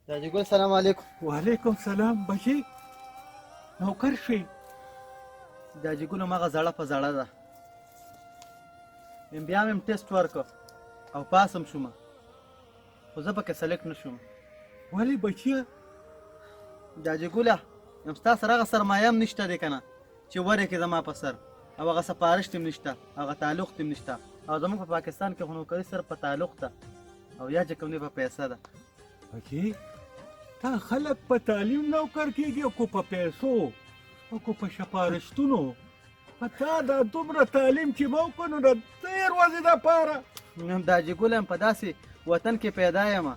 داجي ګل سلام علیکم. وعلیکم سلام بچی نوکر شوې. داجي ګل مغه زړه په زړه ده. بیا مې ټیسټ ورکړ او پاسم شوم، خو زه پکې سلیکټ نه شوم. ولې بچیه؟ داجي ګله یم ستا سره هغه سرمایه هم نشته دی که نه چې ورکړې زما په سر، او هغه سپارښت هم نشته، هغه تعلق هم نشته، او زموږ په پاکستان کې خو نوکري صرف په تعلق ده او یا چې کوم دی په پیسه ده. بچی تا خلک په تعلیم نوکر کېږي کو په پیسو او کو په سپارښتونو. په تا دا دومره تعلیم چې ما وکړو نو د تېر ورځې دپاره داجي ګله یم په داسې وطن کې پیدا یم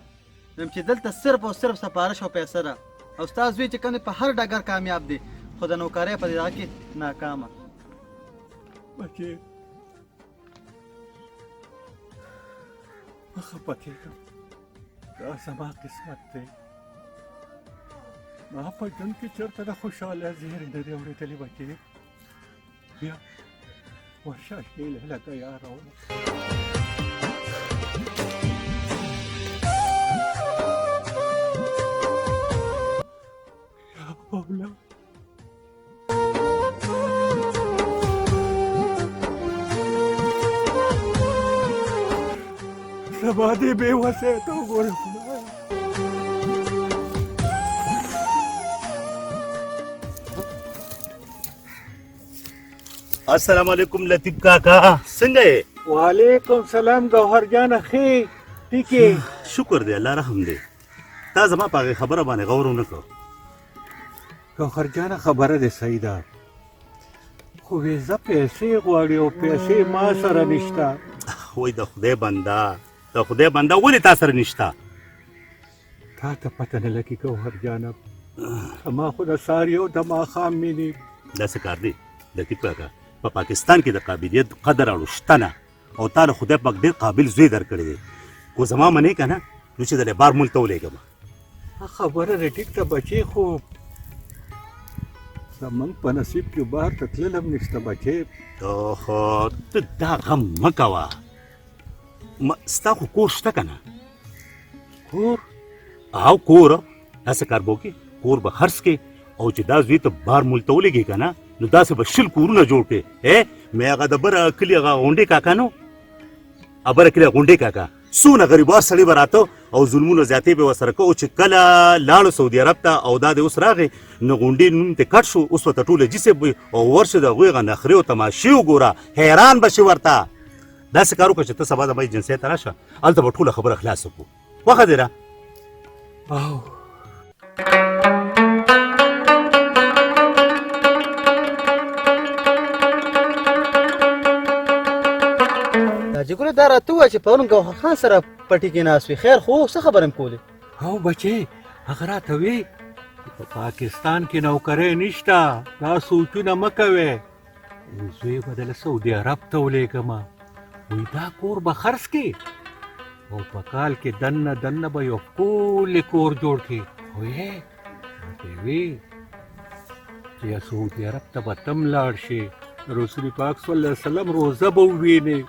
چې دلته صرف او صرف سپارش او پیسه ده، او ستا زوی چې کوم دی په هر ډګر کامیاب دی، خو د نوکرۍ په دغه کې ناکامه. بچی مه خفه کېږم، دا زما قسمت دی. ما په ژوند کې چېرته د خوشحاله زیری نه دی اورېدلی بچی. بیا ورشه هیله لکه یاره یا مولا زما دې بې وسۍ ته وګوره خدایه. السلام علیکم لطیف کاکا، څنګه یې؟ وعلیکم سلام ګوهر جانه ښې ټیکې؟ شکر دی الله رحم دی. تا زما په هغې خبره باندې غور ونه کړ. ګوهر جانه خبره دې صحیح ده، خو ویزه پیسې غواړي او پیسې ما سره نشته. وایي د خدای بنده، د خدای بنده ولې تا سره نشته؟ تا ته پته نه لګي ګوهر جانه، زما خو د سهار یو د ماښام مینې. داسې کار دی لطیف کاکا، په پاکستان کې د قابلیت قدر اړو شته نه، او تا له خدای پاک ډېر قابل زوی درکړی دی. خو زما منې که نه نو چې د بار ملک ته ولېږم. خبره دې ټیک ته بچې، خو زمونږ په نصیب کې بار ته تلل هم نشته بچې. اوهو ته دا غم مه کوه، ستا خو کور شته که نه؟ کور؟ او کور داسې کار به وکړې، کور به خرڅ کړې، او چې دا زوی ته بار ملک ته ولېږې که نه نو داسې به 20 کورونه جوړ کړې. مې هغه د بره کلي هغه غونډې کاکا نو، بره کلي غونډې کاکا څونه غریبوار سړي به راته او ظلمونه زیاتې به ورسره کوو. چې کله لاړو سعودي عرب ته او دا د اوس راغې نو غونډې نوم ته کټ شو، اوس ورته ټوله جسب وي او ورشه د هغوی هغه نخرې او تماشې وګوره، حیران به شي ورته. داسې کار وکړه چې ته سبا زما ایجنسۍ ته راشه، هلته به ټوله خبره خلاصه کړو. خوښه دی را؟ او داجي ګله دا راته ووایه چې پرون ګوهر خان سره پټي کې ناست وي، خیر خو څه خبره م کولې؟ او بچې هغه راته وی په پاکستان کې نوکرۍ نشته، دا سوچونه مه کوئ، زوی به دله سعودي عرب ته ولېږمه. وایي دا کور به خرڅ کړي او په کال کې دننه دننه به یو ښکلی کور جوړ کړي. وایي راته وی چې سعودي عرب ته به تم لاړ شي، رسول پاک صلی الله علیه وسلم روزه به ووینې.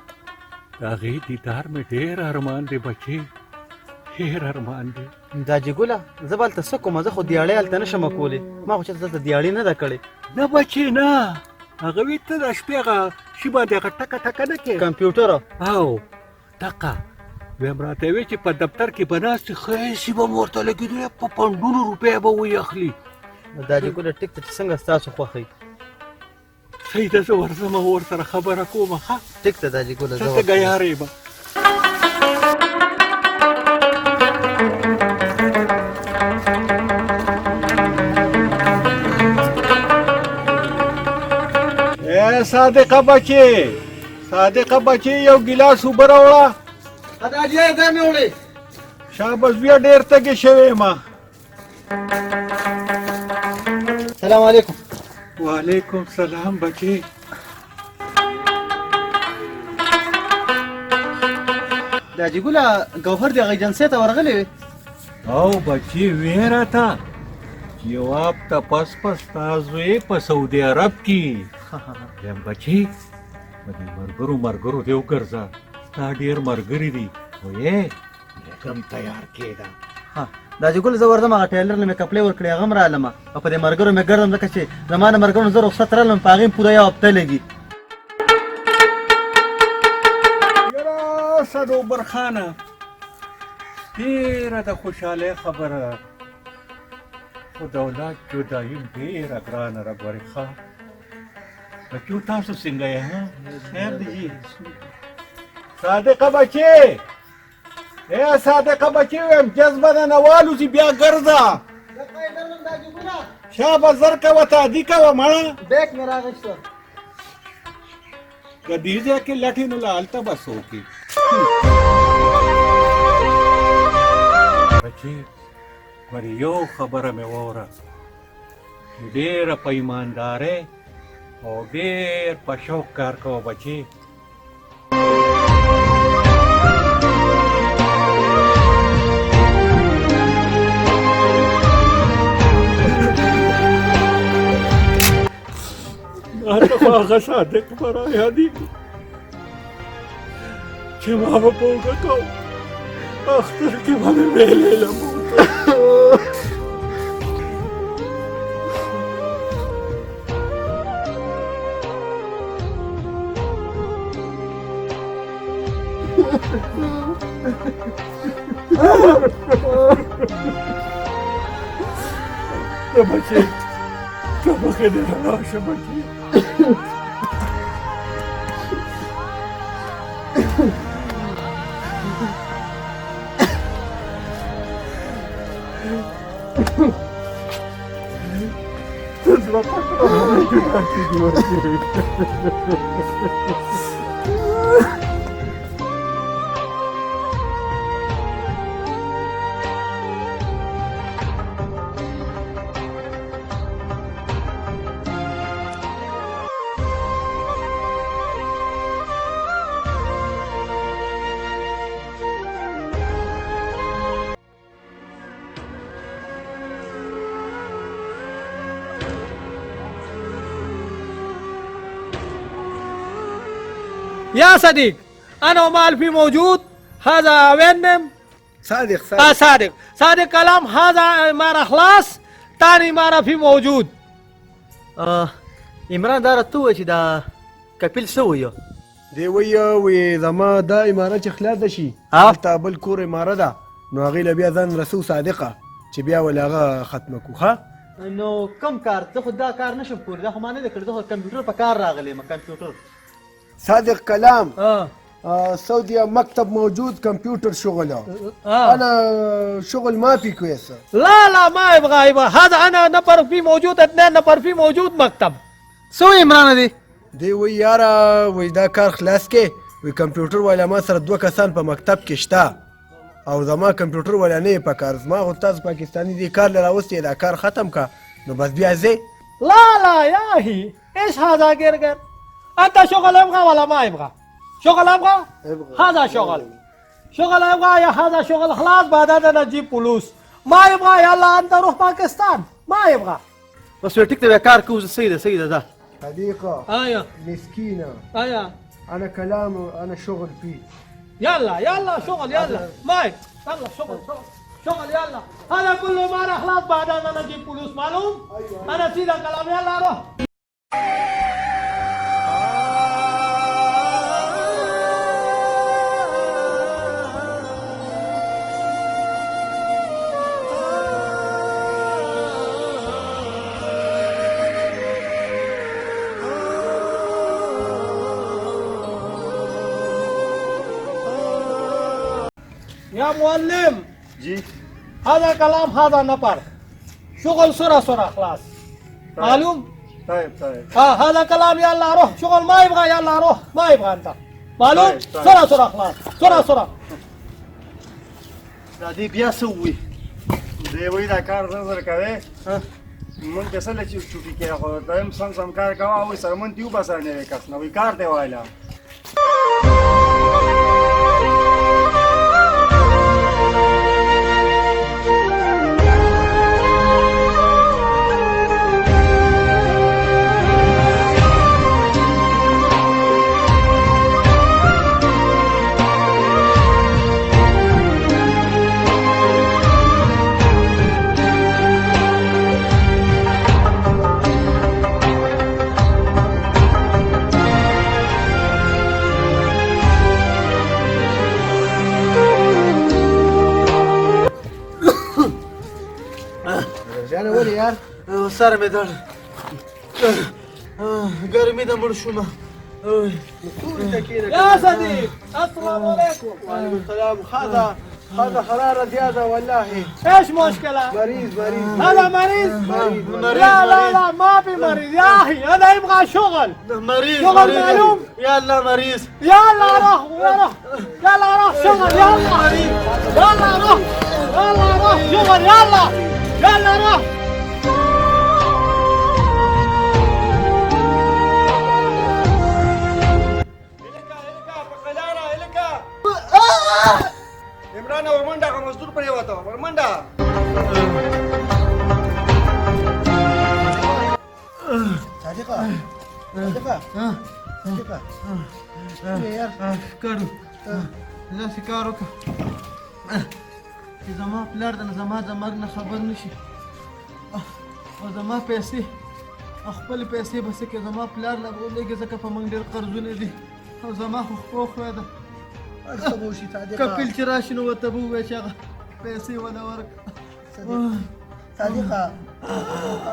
د هغې دیدار مې ډېر ارمان دی بچې، ډېر ارمان دی. داجي ګله زه به هلته څه کوم، زه خو دیاړۍ هلته نه شم کولی، ما خو چېرته دلته دیاړۍ نه ده کړې. نه بچې نه، هغه وی ته د شپې هغه شي باندې هغه ټکه ټکه نه کې کمپیوټر او دقه ویم راته وی چې په دفتر کې به ناستې ښه سي به مو ورته لګېدو، په پنډونو روپۍ به وی اخلي. داجي ګله ټیک ته چې څنګه ستاسو خوښوي. صحیح ده، زه ورځم او ورسره خبره کوم. ښه ټیک ته داجي ګله زه ته ګیاره یم. صادقه بچې، صادقه بچې یو ګیلاس اوبه راوړه. داجي دا مې وړې. شاباس بیا ډېر تږې شوې یم. سلام علیکم. وعلیکم سلام بچې. داجي ګله ګوهر د هغه ایجنسۍ ته ورغلی وې؟ او بچې ویې راته جواب ته پس ستا زوی په سعودي عرب کې. یم بچې په دې ملګرو دې وګرځه، ستا ډېر ملګري دي، ویې لږ هم تیار کېده. دا چې ګل زه ورځم هغه ټیلر له مې کپړې ورکړې هغه هم رالمه او په دې مرګرو مې ګرځم ځکه چې زما د مرګرو زه رخصت رالم په هغې هم پوره یو هفته لګي. یاره صدوبر خانه ډېره د خوشحالۍ خبره ده، خو د اولاد جدایي ډېره ګرانه رګورې ښه. بچو تاسو څنګه یې ها؟ خیر دی جی. صادقه بچې، ای صادقه بچې ویم جذبه نه والوځي بیا ګرځه. شابه زر کوه تادي کوه مړه. بیک مې راغېسته که دې ځای کې لټې نو له هلته بس وکړي. بچې ګورې یو خبره مې واوره، ډېره په ایماندارۍ او ډېر په شوق کار کوه بچې. ماته خو هغه صادق به را یادېږي چې ما به په اوږه کوم، اختر کې به مې میلې لمبوته. ته بچې ته مخې دې راشه بچې. يا صديق انا وما الفي موجود هذا وين صادق صادق كلام هذا مرة خلاص تاني مرة في موجود. عمران دا راته ووایه چې دا کپیل څه وایه؟ دی وی زما دا اماره چې خلاصه شي هلته بل کور اماره ده نو هغې له بیا ځان رسو صادقه چې بیا ولې هغه ختمه کړو ښه. نو کوم کار؟ زه خو دا کار نشم کولی، دا خو ما نه دی کړی، زه خو کمپیوټر په کار راغلی یم. کمپیوټر صادق كلام سعودية مكتب موجود كمبيوتر شغله انا شغل ما في كويسه. لا ما يبغى هذا انا نفر فيه موجود، اثنين نفر فيه موجود مكتب. سوي عمران دی وی یاره وی دا کار خلاص کې وی کمپیوټر والا ما سره 2 کسان په مکتب کې شته او زما کمپیوټر والا نه په کار، زما خو تاسو پاکستاني دی کار لراوستي دا کار ختم کا نو بس بیا زه. لا يا هي ايش هذا قرقر؟ انت شغل يبغى ولا ما يبغى؟ شغل يبغى؟ هذا شغل يبغى يا هذا شغل خلاص بعدين نجيب فلوس. ما يبغى يلا انت روح باكستان. ما يبغى بس تكتب يا كار كوز سيدة ده صديقة ايوه مسكينة ايوه انا كلام انا شغل فيه. يلا شغل يلا ماي يلا شغل يلا هذا كله ما خلاص بعدين انا اجيب فلوس معلوم. أيوة. انا سيدا كلام يلا روح. يا معلم جي هذا كلام هذا نفر شغل سرعة خلاص. معلوم؟ طيب هذا كلام يلا روح شغل ما يبغى يلا روح ما يبغى انت معلوم؟ طيب. سرعة خلاص سرعة دا دې بیا څه ووایي؟ دی وایي دا کار زر کوې مونږ ته څه له چوټي کې خو ته هم سم کار کوه وایي سره مونږ ته وباسه نوی کس نه وایي کار دی وایله. جانه ولې یار سر مې درد ګرمي د مړ شومه کورې ته کېنه يا صديق السلام عليكم. وعليكم السلام. هذا حرارة زيادة والله. ايش مشكلة؟ مريض هذا مريض؟ لا لا لا ما في مريض يا اخي، هذا يبغى شغل. مريض شغل معلوم؟ يلا مريض يلا روح يلا روح شغل يلا يلا روح شغل يلا روح. عمران ورمنډه کوم مزدور پرې وته ورمنډه صادقة کړو داسې کار وکړه چې زما پلار د زما د مرګ نه خبر نشي او زما پیسې خپل پیسې بس کې زما پلار نه ولېږي ځکه په موږ ډېر قرضونه دي او زما خو خوی ده أصبوشي صادقة کپل چې راشي نو ورته به ووایه چې هغه پیسې وله ورکړه صادقة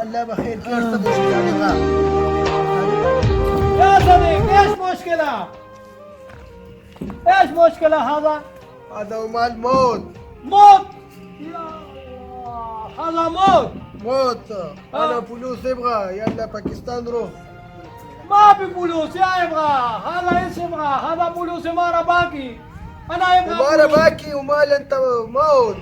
الله بخير كيف أصبوشي صادقة يا صديق ايش مشكلة؟ ايش مشكلة هذا؟ هذا مال موت موت يا الله هذا موت. أنا فلوس يبغى يلا باكستان روح ما في فلوس يا يبغى هذا ايش يبغى هذا فلوس مرة باقي انا يبغى وما فلوس. باكي ومال أنت موت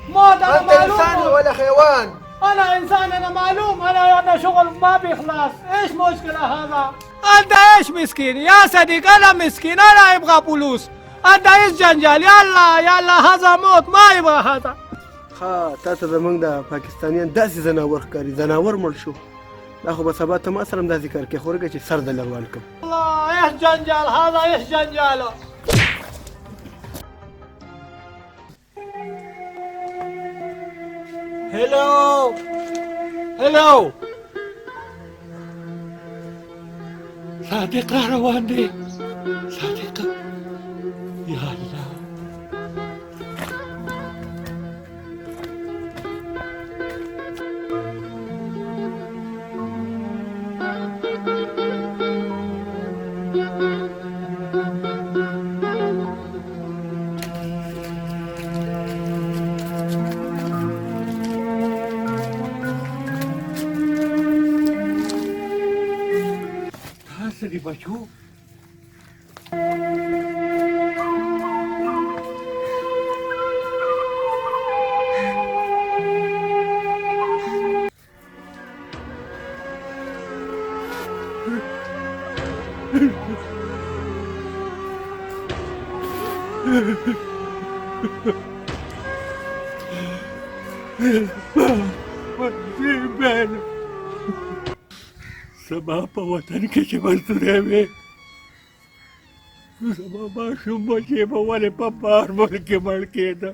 موت انا أنت إنسان معلوم ولا حيوان انا انسان انا معلوم انا شغل ما بيخلص ايش مشكلة هذا انت ايش مسكين يا صديق انا مسكين انا يبغى فلوس انت ايش جنجال يلا هذا موت ما يبغى هذا ها تاته زمونږ د پاکستانیان داسې زناور ښکاري زناور مړ شو دا خو به سبا ته ما سره هم داسې کار کوي خورګه چې سر د لروان کړم الله ايش جنجال هذا ايش جنجاله هلو صادق را روان دی صادق یا الله تاسو دی بچو سبا په وطن کې چې مزدورې وې زما ماشوم بچی به ولې په بار ملک کې مړ کېده